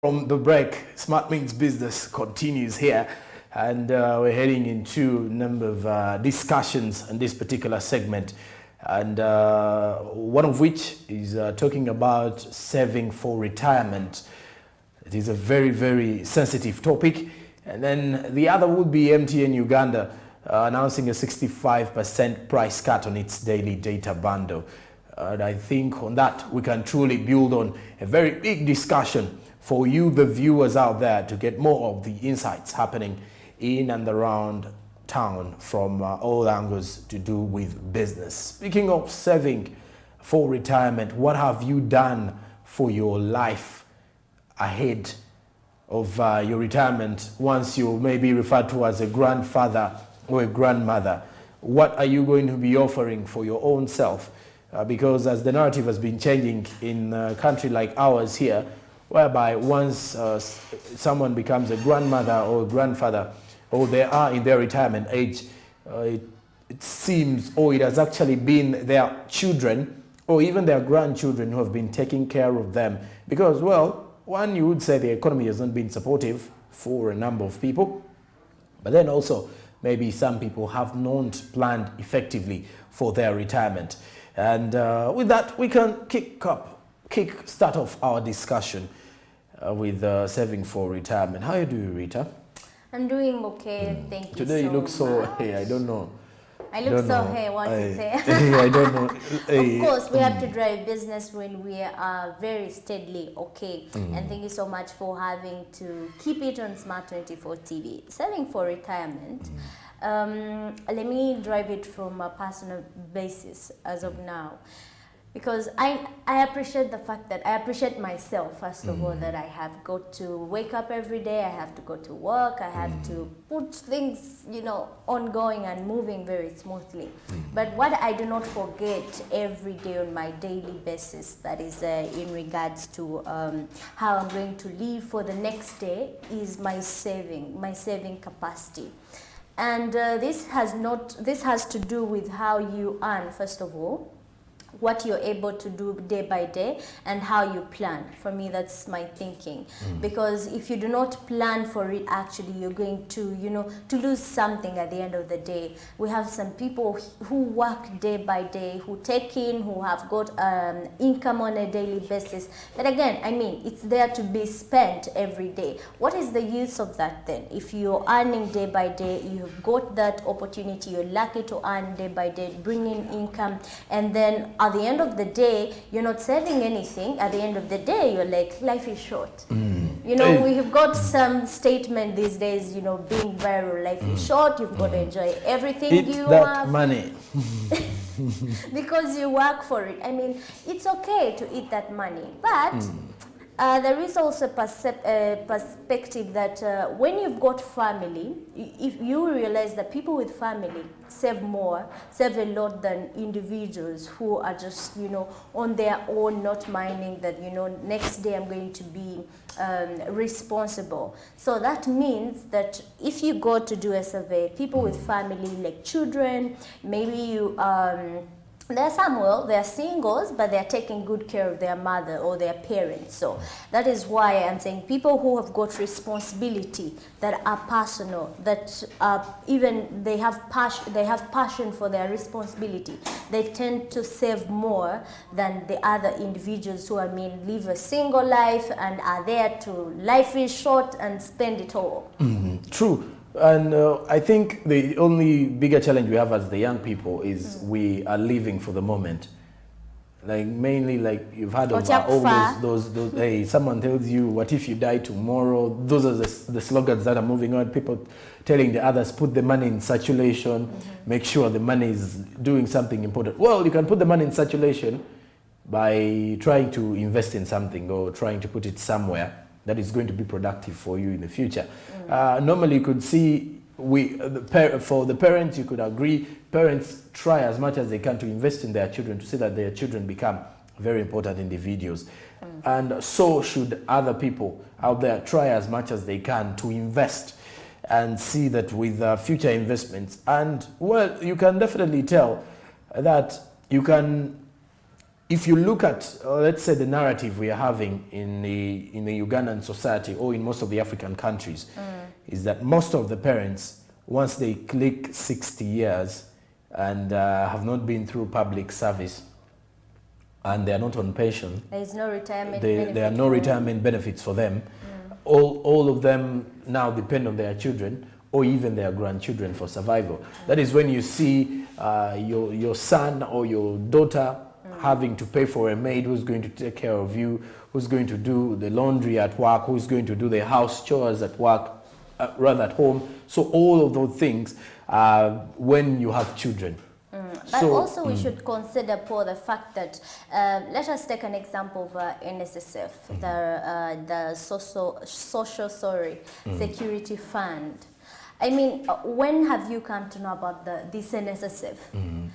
From the break, Smart Means Business continues here, and we're heading into a number of discussions in this particular segment, and one of which is talking about saving for retirement. It is a very, very sensitive topic. And then the other would be MTN Uganda announcing a 65% price cut on its daily data bundle. And I think on that we can truly build on a very big discussion for you, the viewers out there, to get more of the insights happening in and around town from all angles to do with business. Speaking of saving for retirement, what have you done for your life ahead of your retirement once you may be referred to as a grandfather or a grandmother? What are you going to be offering for your own self? Because as the narrative has been changing in a country like ours here, whereby once someone becomes a grandmother or a grandfather, or they are in their retirement age, it seems, or it has actually been their children or even their grandchildren who have been taking care of them. Because, well, one, you would say the economy has not been supportive for a number of people, but then also maybe some people have not planned effectively for their retirement. And with that, we can start off our discussion with saving for retirement. How are you doing, Rita? I'm doing okay, thank you. Today you look so, hey, I don't know. I look so, hey, what to say? I don't know. Of course, we have to drive business when we are very steadily okay. And thank you so much for having to keep it on Smart 24 TV. Saving for retirement. Let me drive it from a personal basis as of now. Because I appreciate the fact that I appreciate myself, first of all, that I have got to wake up every day, I have to go to work, I have to put things, ongoing and moving very smoothly. But what I do not forget every day on my daily basis, that is in regards to how I'm going to live for the next day, is my saving capacity. And this has to do with how you earn, first of all, what you're able to do day by day, and how you plan. For me, that's my thinking. Because if you do not plan for it, actually, you're going to, to lose something at the end of the day. We have some people who work day by day, who take in, who have got income on a daily basis. But again, I mean, it's there to be spent every day. What is the use of that then? If you're earning day by day, you've got that opportunity, you're lucky to earn day by day, bring in income, and then at the end of the day, you're not saving anything. At the end of the day, you're like, life is short. We have got some statement these days, being viral, life is short, you've got to enjoy everything you have. Money. Because you work for it. I mean, it's okay to eat that money, but there is also a perspective that when you've got family, if you realize that people with family save a lot than individuals who are just, on their own, not minding that, next day I'm going to be responsible. So that means that if you go to do a survey, people with family, like children, maybe you... they're singles, but they're taking good care of their mother or their parents. So that is why I'm saying people who have got responsibility that are personal, that even they have passion for their responsibility, they tend to save more than the other individuals who, live a single life and are there to, life is short, and spend it all. True. And I think the only bigger challenge we have as the young people is we are living for the moment. Like mainly, like you've heard of all those hey, someone tells you, what if you die tomorrow? Those are the slogans that are moving on. People telling the others, put the money in circulation, make sure the money is doing something important. Well, you can put the money in circulation by trying to invest in something or trying to put it somewhere that is going to be productive for you in the future. Normally, you could see, for the parents, you could agree, parents try as much as they can to invest in their children, to see that their children become very important individuals. And so should other people out there try as much as they can to invest and see that with future investments. And, well, you can definitely tell that you can if you look at, let's say, the narrative we are having in the Ugandan society or in most of the African countries, is that most of the parents, once they click 60 years and have not been through public service and they are not on pension, there is no retirement there are no retirement benefits for them. All of them now depend on their children or even their grandchildren for survival. That is when you see your son or your daughter having to pay for a maid who's going to take care of you, who's going to do the laundry at work, who's going to do the house chores at work, rather at home. So all of those things when you have children. But also we should consider, Paul, the fact that, let us take an example of NSSF, the Social Security Fund. I mean, when have you come to know about this NSSF?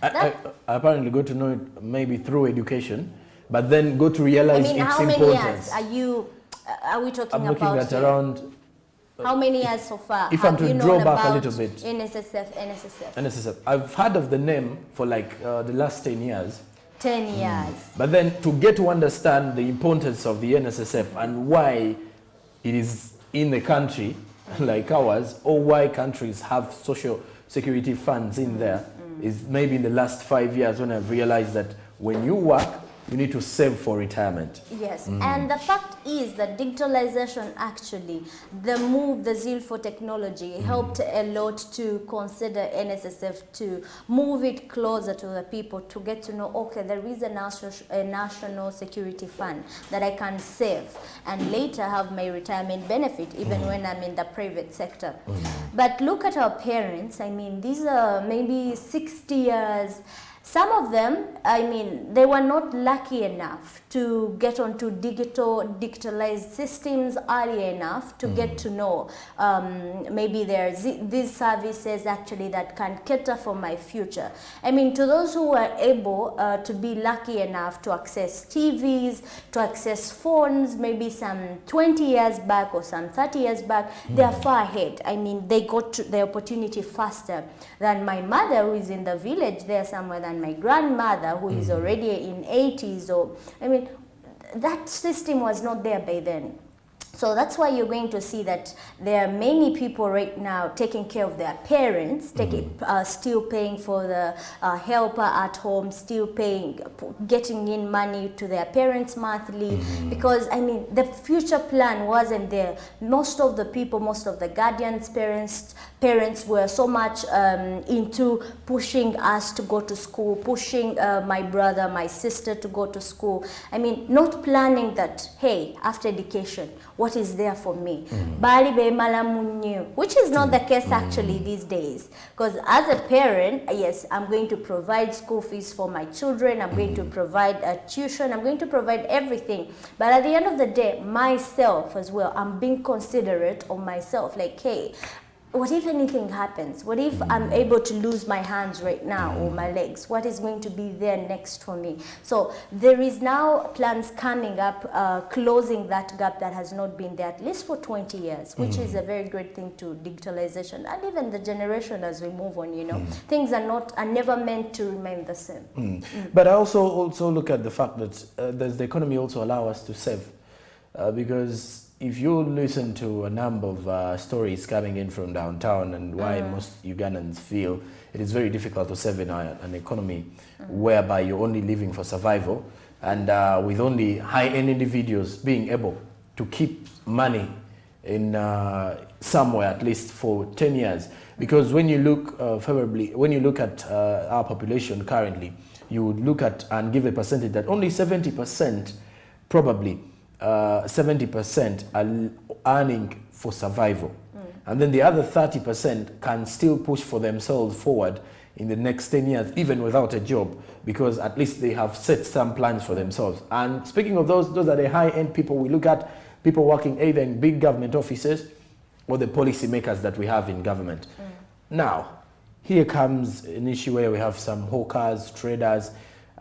I apparently got to know it maybe through education, but then got to realize its importance. How many years are we talking about? I'm looking at around... How many years so far? If I'm to draw back a little bit. NSSF. I've heard of the name for like the last 10 years. 10 years. But then to get to understand the importance of the NSSF and why it is in the country like ours, or why countries have social security funds in there, is maybe in the last 5 years when I've realized that when you work, you need to save for retirement. Yes, and the fact is that digitalization actually, the zeal for technology helped a lot to consider NSSF, to move it closer to the people, to get to know, okay, there is a national security fund that I can save and later have my retirement benefit even when I'm in the private sector. But look at our parents. I mean, these are maybe 60 years. Some of them, I mean, they were not lucky enough to get onto digitalized systems early enough to get to know maybe there's these services actually that can cater for my future. I mean, to those who were able to be lucky enough to access TVs, to access phones, maybe some 20 years back or some 30 years back, they are far ahead. I mean, they got to the opportunity faster than my mother, who is in the village there somewhere, than my grandmother, who is already in 80s. Or, I mean, that system was not there by then. So that's why you're going to see that there are many people right now taking care of their parents, still paying for the helper at home, still paying, getting in money to their parents monthly, because, I mean, the future plan wasn't there. Most of the people, most of the guardians, parents were so much into pushing us to go to school, pushing my brother, my sister to go to school. I mean, not planning that, hey, after education, what is there for me? Which is not the case actually these days. Because as a parent, yes, I'm going to provide school fees for my children, I'm going to provide tuition, I'm going to provide everything. But at the end of the day, myself as well, I'm being considerate of myself. Like, hey, what if anything happens? What if I'm able to lose my hands right now or my legs? What is going to be there next for me? So there is now plans coming up, closing that gap that has not been there at least for 20 years, which is a very great thing to digitalization. And even the generation as we move on, you know, things are never meant to remain the same. But I also look at the fact that does the economy also allow us to save? Because if you listen to a number of stories coming in from downtown and why most Ugandans feel it is very difficult to save in an economy whereby you're only living for survival, and with only high-end individuals being able to keep money in somewhere at least for 10 years. Because when you look favorably, when you look at our population currently, you would look at and give a percentage that only 70% probably 70% are earning for survival. And then the other 30% can still push for themselves forward in the next 10 years, even without a job, because at least they have set some plans for themselves. And speaking of those are the high-end people. We look at people working either in big government offices or the policy makers that we have in government. Now, here comes an issue where we have some hawkers, traders,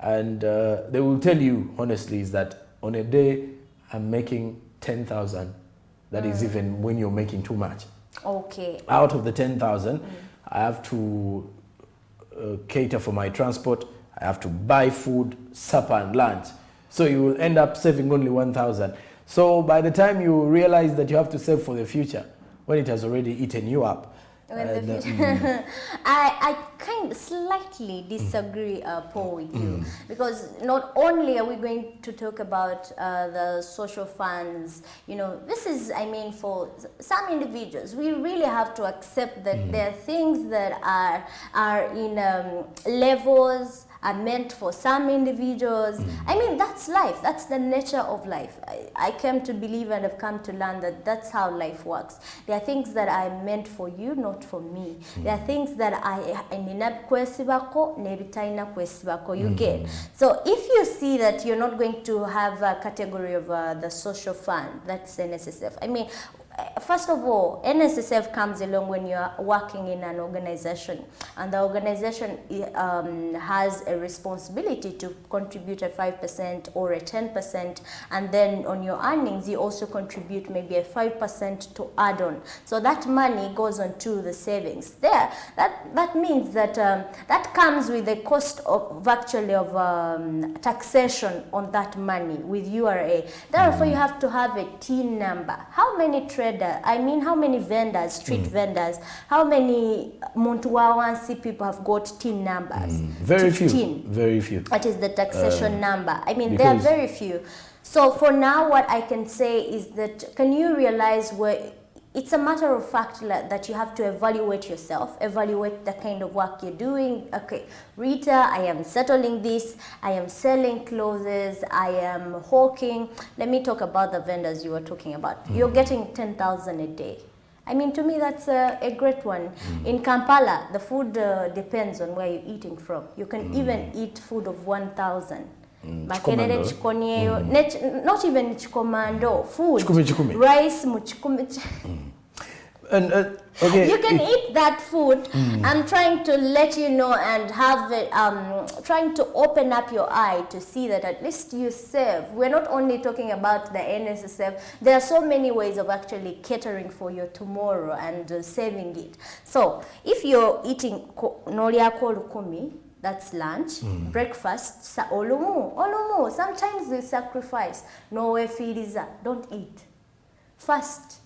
and they will tell you honestly is that on a day, I'm making 10,000. That is even when you're making too much. Okay. Out of the 10,000, I have to cater for my transport. I have to buy food, supper and lunch. So you will end up saving only 1,000. So by the time you realize that you have to save for the future, when it has already eaten you up. I kind of slightly disagree, Paul, with you, because not only are we going to talk about the social funds, you know, this is, I mean, for some individuals, we really have to accept that there are things that are in levels, are meant for some individuals. I mean, that's life. That's the nature of life. I came to believe and have come to learn that that's how life works. There are things that are meant for you, not for me. There are things that you get. So if you see that you're not going to have a category of the social fund, that's NSSF. I mean, first of all, NSSF comes along when you're working in an organization, and the organization has a responsibility to contribute a 5% or a 10%, and then on your earnings, you also contribute maybe a 5% to add on. So that money goes on to the savings. There, that means that that comes with the cost of actually of taxation on that money with URA. Therefore, you have to have a TIN number. How many how many vendors, street vendors, how many Montuawansi people have got TIN numbers? Very few. Very few. That is the taxation number. I mean, there are very few. So for now, what I can say is that, can you realize where it's a matter of fact that you have to evaluate yourself, evaluate the kind of work you're doing. Okay, Rita, I am settling this, I am selling clothes, I am hawking. Let me talk about the vendors you were talking about. You're getting 10,000 a day. I mean, to me, that's a great one. In Kampala, the food depends on where you're eating from. You can even eat food of 1,000. Not even chikomando, food, chikumi. Rice, and okay, you can eat that food. I'm trying to let you know and have it, trying to open up your eye to see that at least you save. We're not only talking about the NSSF. There are so many ways of actually catering for your tomorrow and saving it. So if you're eating noriako lukumi, that's lunch, breakfast, olumu. Sometimes we sacrifice. No way, filiza. Don't eat. Fast.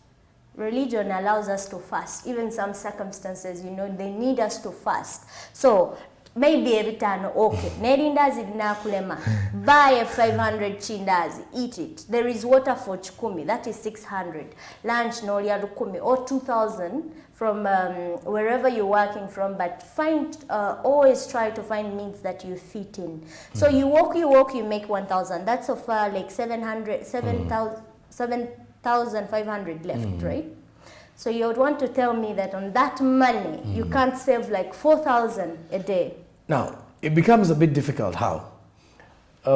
Religion allows us to fast. Even some circumstances, you know, they need us to fast. So maybe every time, okay, nerindazi linakulema, buy a 500 chindazi, eat it. There is water for chikumi, that is 600. Lunch no lukumi, or 2,000 from wherever you're working from, but find, always try to find means that you fit in. So you walk, you make 1,000. That's so far like 7,500 left, right? So you would want to tell me that on that money, you can't save like 4,000 a day. Now, it becomes a bit difficult. How?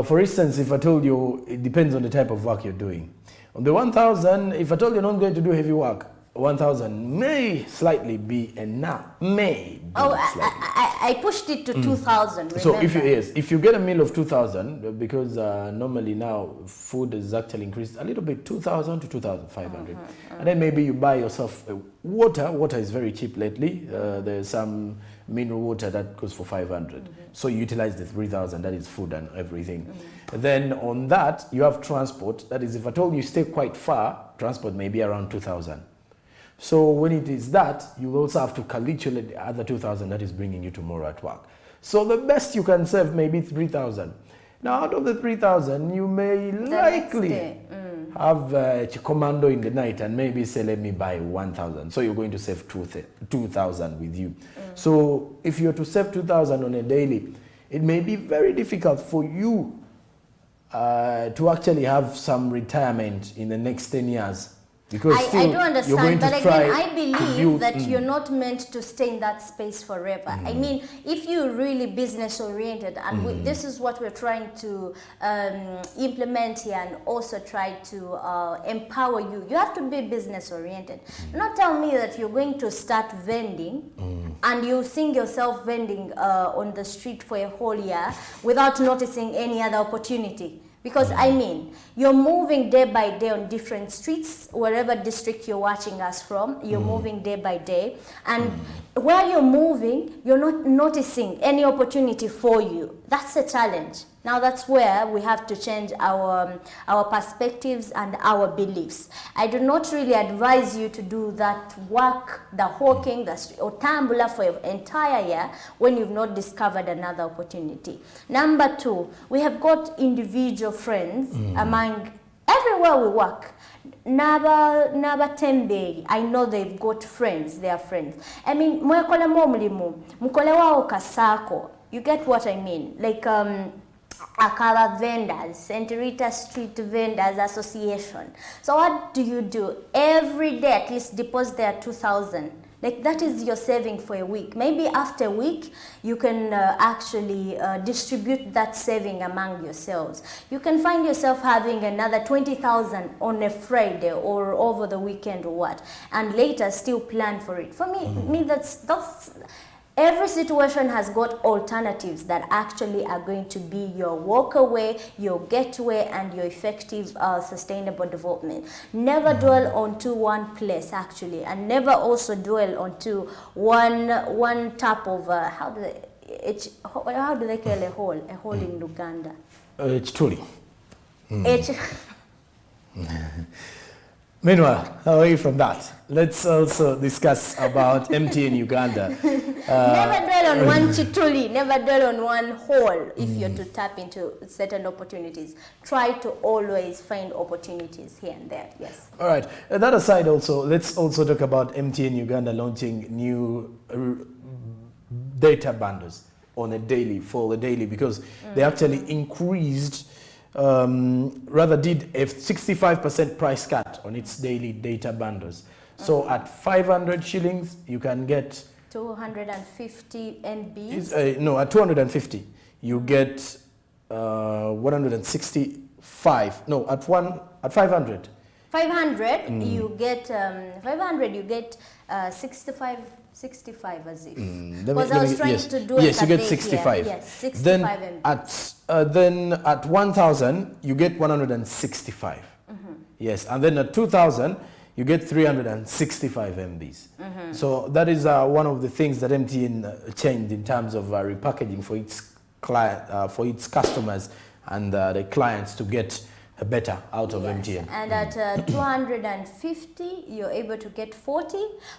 For instance, if I told you, it depends on the type of work you're doing. On the 1,000, if I told you you're not going to do heavy work, 1,000 may slightly be enough. I pushed it to 2,000. So if you get a meal of 2,000, because normally now food is actually increased a little bit, 2,000 to 2,500, and then maybe you buy yourself water. Water is very cheap lately. There's some mineral water that goes for 500. So you utilize the 3,000. That is food and everything. Then on that you have transport. That is, if I told you stay quite far, transport may be around 2,000. So when it is that, you also have to calculate the other 2,000 that is bringing you tomorrow at work. So the best you can save may be 3,000. Now out of the 3,000, you may likely have commando in the night and maybe say, let me buy 1,000. So you're going to save 2,000 with you. So if you're to save 2,000 on a daily, it may be very difficult for you to actually have some retirement in the next 10 years. Because I do understand, but again, I believe that you're not meant to stay in that space forever. I mean, if you're really business oriented, and this is what we're trying to implement here and also try to empower you, you have to be business oriented. Do not tell me that you're going to start vending and you sing yourself vending on the street for a whole year without noticing any other opportunity. Because I mean, you're moving day by day on different streets, wherever district you're watching us from, you're moving day by day. And where you're moving, you're not noticing any opportunity for you. That's a challenge. Now that's where we have to change our perspectives and our beliefs. I do not really advise you to do that work, the hawking, or tambula for your entire year when you've not discovered another opportunity. Number two, we have got individual friends among everywhere we work. Naba Tembe, I know they've got friends, they are friends. I mean, mwekole mo mulimu, mukole wao kasako. You get what I mean? Like Akala Vendors, St. Rita Street Vendors Association. So what do you do? Every day at least deposit there 2,000. Like that is your saving for a week. Maybe after a week, you can actually distribute that saving among yourselves. You can find yourself having another 20,000 on a Friday or over the weekend or what, and later still plan for it. For me that's every situation has got alternatives that actually are going to be your walk-away, your getaway, and your effective sustainable development. Never dwell onto one place, actually, and never also dwell onto one type of, how do they call a hole? A hole in Uganda? It's truly. Meanwhile, away from that, let's also discuss about MTN Uganda. Never dwell on one chituli, never dwell on one hole if you're to tap into certain opportunities. Try to always find opportunities here and there, yes. All right, that aside also, let's also talk about MTN Uganda launching new data bundles on a daily, for the daily, because they actually increased rather did a 65% price cut on its daily data bundles. So at 500 shillings, you can get 250 MBs. No, at 250, you get 165. No, at 500. 500, you get 500. You get 65 as if. Because I was trying to do yes, you get 65. Here. Yes, 65 MBs. Then at 1,000, you get 165. Yes, and then at 2,000, you get 365 MBs. So that is one of the things that MTN changed in terms of repackaging for its client, for its customers and the clients to get better out of MTN. And at 250, you're able to get 40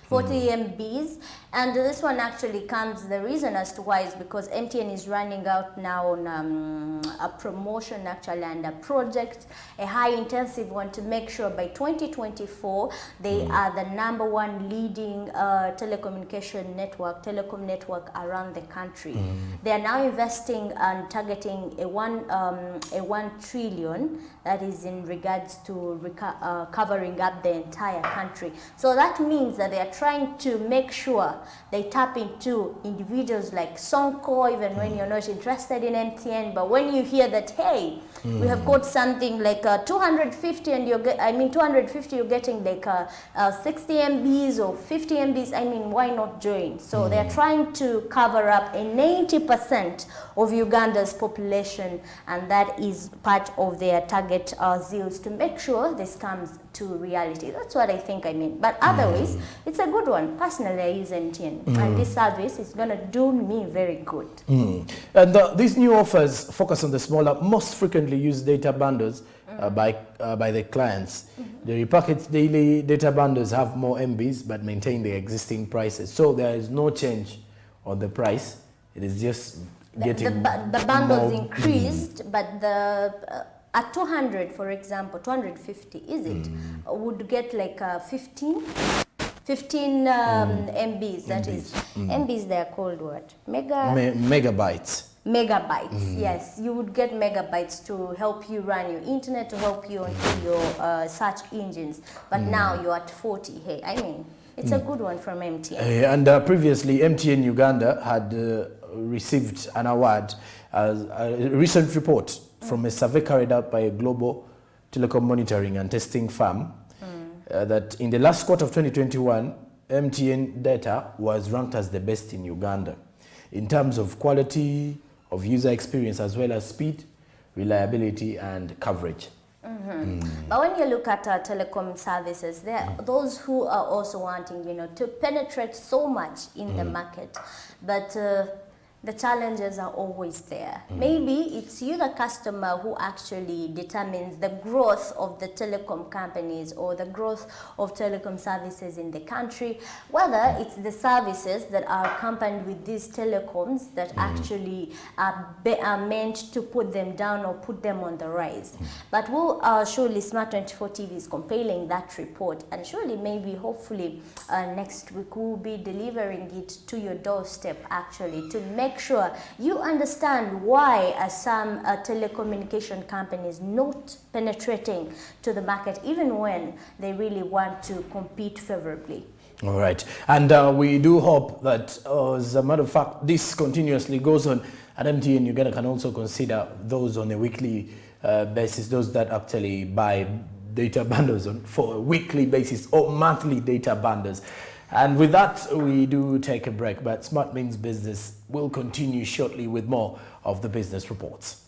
MBs. And this one actually comes, the reason as to why is because MTN is running out now on a promotion actually and a project, a high intensive one, to make sure by 2024, they are the #1 leading telecommunication network, telecom network around the country. They are now investing and targeting a 1 trillion. That is in regards to covering up the entire country. So that means that they are trying to make sure they tap into individuals like Sonko, even when you're not interested in MTN. But when you hear that, hey, we have got something like 250, and 250, you're getting like 60 MBs or 50 MBs. I mean, why not join? So they're trying to cover up a 90% of Uganda's population, and that is part of their target zeals to make sure this comes to reality. That's what I think I mean. But otherwise, it's a good one. Personally, I use MTN, and this service is going to do me very good. And these new offers focus on the smaller, most frequently used data bundles by the clients. The repackaged daily data bundles have more MBs but maintain the existing prices. So there is no change on the price. It is just getting the bundles increased, but the at 200, for example, 250, is it, would get like 15 MBs, that is. MBs, they are called what? Megabytes. Megabytes, yes. You would get megabytes to help you run your internet, to help you onto your search engines. But now you're at 40. Hey, I mean, it's a good one from MTN. And previously, MTN Uganda had received an award, a recent report from a survey carried out by a global telecom monitoring and testing firm, that in the last quarter of 2021, MTN data was ranked as the best in Uganda in terms of quality of user experience as well as speed, reliability, and coverage. But when you look at telecom services, there are those who are also wanting, to penetrate so much in the market, but the challenges are always there. Maybe it's you, the customer, who actually determines the growth of the telecom companies or the growth of telecom services in the country, whether it's the services that are accompanied with these telecoms that actually are meant to put them down or put them on the rise. But surely Smart 24 TV is compiling that report, and surely maybe hopefully next week we'll be delivering it to your doorstep actually, to make sure you understand why some telecommunication companies not penetrating to the market even when they really want to compete favorably. All right, and we do hope that as a matter of fact this continuously goes on, and MTN Uganda can also consider those on a weekly basis, those that actually buy data bundles for a weekly basis or monthly data bundles. And with that, we do take a break, but Smart Means Business will continue shortly with more of the business reports.